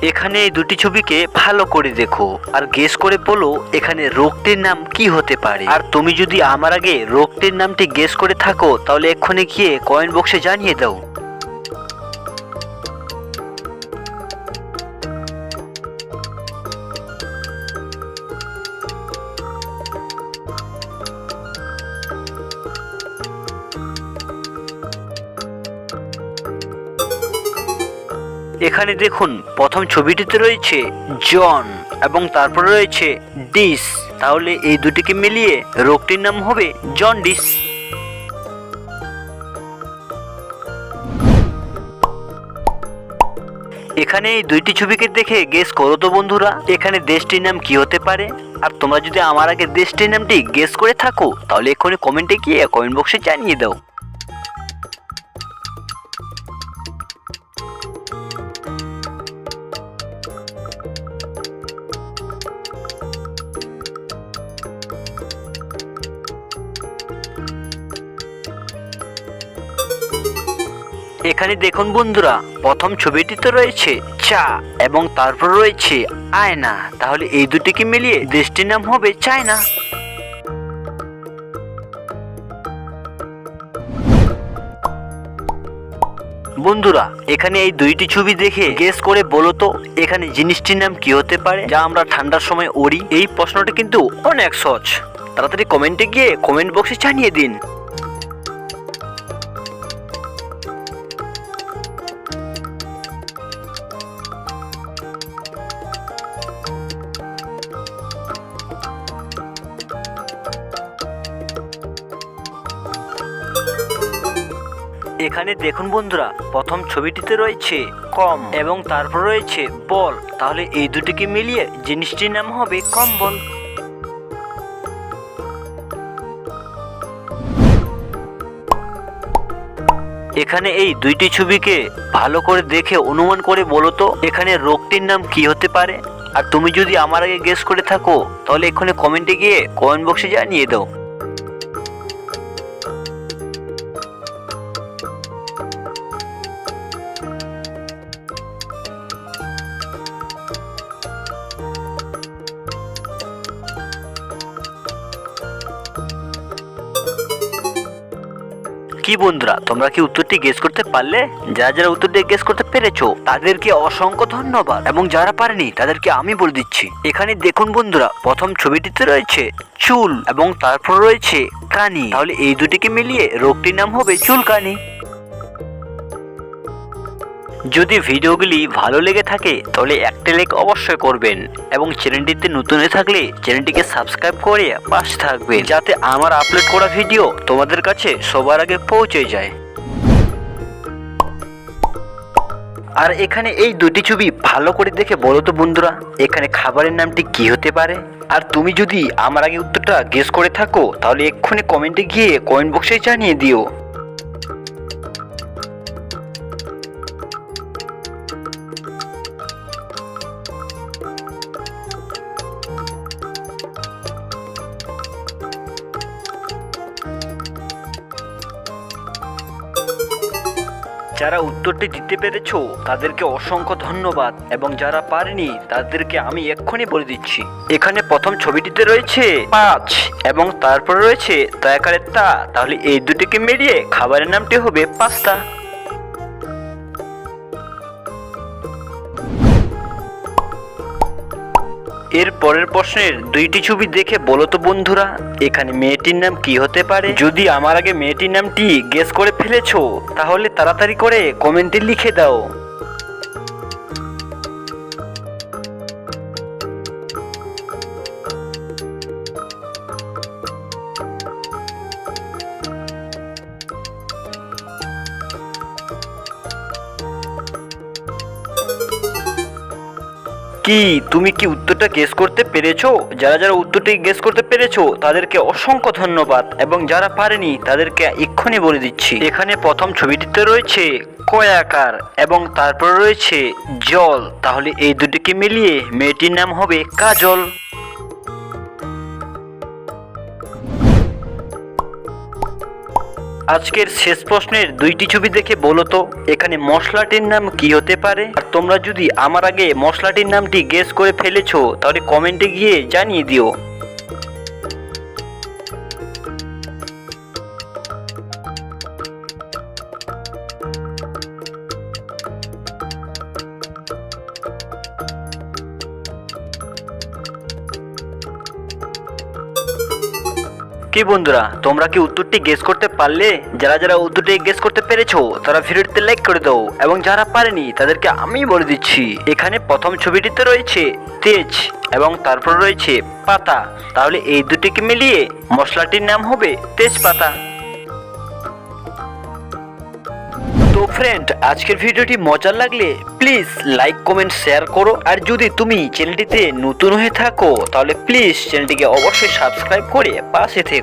এখানে এই দুটি ছবিকে ভালো করে দেখো আর গেস করে বলো এখানে রোগটির নাম কি হতে পারে। আর তুমি যদি আমার আগে রোগটির নামটি গেস করে থাকো তাহলে এক্ষুনি গিয়ে কমেন্ট বক্সে জানিয়ে দাও। এখানে দেখুন প্রথম ছবিটিতে রয়েছে জন এবং তারপর রয়েছে ডিস, তাহলে এই দুটিকে মিলিয়ে রোগটির নাম হবে জন্ডিস। এখানে এই দুইটি ছবিকে দেখে গেস করো তো বন্ধুরা এখানে দেশটির নাম কি হতে পারে। আর তোমরা যদি আমার আগে দেশটির নামটি গেস করে থাকো তাহলে এক্ষুনি কমেন্টে গিয়ে কমেন্ট বক্সে জানিয়ে দাও। এখানে দেখুন বন্ধুরা প্রথম ছবিটিতে রয়েছে চা এবং তারপর রয়েছে আয়না, তাহলে এই দুটিকে মিলিয়ে দেশটির নাম হবে চায়না। বন্ধুরা এখানে এই দুইটি ছবি দেখে গেস করে বলো তো এখানে জিনিসটির নাম কি হতে পারে যা আমরা ঠান্ডার সময় ওড়ি। এই প্রশ্নটি কিন্তু অনেক সহজ, তাড়াতাড়ি কমেন্টে গিয়ে কমেন্ট বক্সে জানিয়ে দিন। এখানে দেখুন বন্ধুরা প্রথম ছবিটিতে রয়েছে কম এবং তারপর রয়েছে বল, তাহলে এই দুটিকে মিলিয়ে জিনিসটির নাম হবে কম্বল। এখানে এই দুইটি ছবিকে ভালো করে দেখে অনুমান করে বলো তো এখানে রোগটির নাম কি হতে পারে। আর তুমি যদি আমার আগে গেস করে থাকো তাহলে এখানে কমেন্টে গিয়ে কমেন্ট বক্সে জানিয়ে দাও। কি বন্ধুরা তোমরা কি উত্তরটি গেস করতে পারলে? যারা যারা উত্তরটি গেস করতে পেরেছো তাদেরকে অসংখ্য ধন্যবাদ এবং যারা পারেনি তাদেরকে আমি বলে দিচ্ছি। এখানে দেখুন বন্ধুরা প্রথম ছবিটিতে রয়েছে চুল এবং তারপর রয়েছে কানি, তাহলে এই দুটিকে মিলিয়ে রোগটির নাম হবে চুলকানি। যদি ভিডিওগুলি ভালো লেগে থাকে তাহলে একটা লাইক অবশ্যই করবেন এবং চ্যানেলটিতে নতুন হয়ে থাকলে চ্যানেলটিকে সাবস্ক্রাইব করে পাশে থাকবেন যাতে আমার আপলোড করা ভিডিও তোমাদের কাছে সবার আগে পৌঁছে যায়। আর এখানে এই দুটি ছবি ভালো করে দেখে বলো তো বন্ধুরা এখানে খাবারের নামটি কি হতে পারে। আর তুমি যদি আমার আগে উত্তরটা গেস করে থাকো তাহলে এক্ষুনি কমেন্টে গিয়ে কমেন্ট বক্সে জানিয়ে দিও। যারা উত্তরটি দিতে পেরেছো তাদেরকে অসংখ্য ধন্যবাদ এবং যারা পারেনি তাদেরকে আমি এক্ষুনি বলে দিচ্ছি। এখানে প্রথম ছবিটিতে রয়েছে 5 এবং তারপর রয়েছে তয়াকারের তা, তাহলে এই দুটিকে মিলিয়ে খাবারের নামটি হবে পাস্তা। এর পরের প্রশ্নের দুইটি ছবি দেখে বলো তো বন্ধুরা এখানে মেয়েটির নাম কি হতে পারে। যদি আমার আগে মেয়েটির নামটি গেস করে ফেলেছো তাহলে তাড়াতাড়ি করে কমেন্টে লিখে দাও। কি তুমি কি উত্তরটা গেস করতে পেরেছো? যারা যারা উত্তরটি গেস করতে পেরেছো তাদেরকে অসংখ্য ধন্যবাদ এবং যারা পারেনি তাদেরকে এক্ষুনি বলে দিচ্ছি। এখানে প্রথম ছবিটিতে রয়েছে কয়াকার এবং তারপর রয়েছে জল, তাহলে এই দুটিকে মিলিয়ে মেয়েটির নাম হবে কাজল। আজকের শেষ প্রশ্নের দুইটি ছবি দেখে বলো তো এখানে মশলাটির নাম কি হতে পারে। আর তোমরা যদি আমার আগে মশলাটির নামটি গেস করে ফেলেছো তাহলে কমেন্টে গিয়ে জানিয়ে দিও। কি বন্ধুরা, তোমরা কি উত্তরটি গেস করতে পারলে? যারা যারা উত্তরটি গেস করতে পেরেছো তারা ভিডিওটিতে লাইক করে দাও, এবং যারা পারেনি তাদেরকে আমি বলে দিচ্ছি এখানে প্রথম ছবিটিতে রয়েছে তেজ এবং তারপর রয়েছে পাতা, তাহলে এই দুটিকে মিলিয়ে মশলাটির নাম হবে তেজপাতা। তো ফ্রেন্ড, আজকের ভিডিওটি মজার লাগলে প্লিজ লাইক কমেন্ট শেয়ার করো, আর যদি তুমি চ্যানেলটিতে নতুন হয়ে থাকো তাহলে প্লিজ চ্যানেলটিকে অবশ্যই সাবস্ক্রাইব করে পাশে থেকো।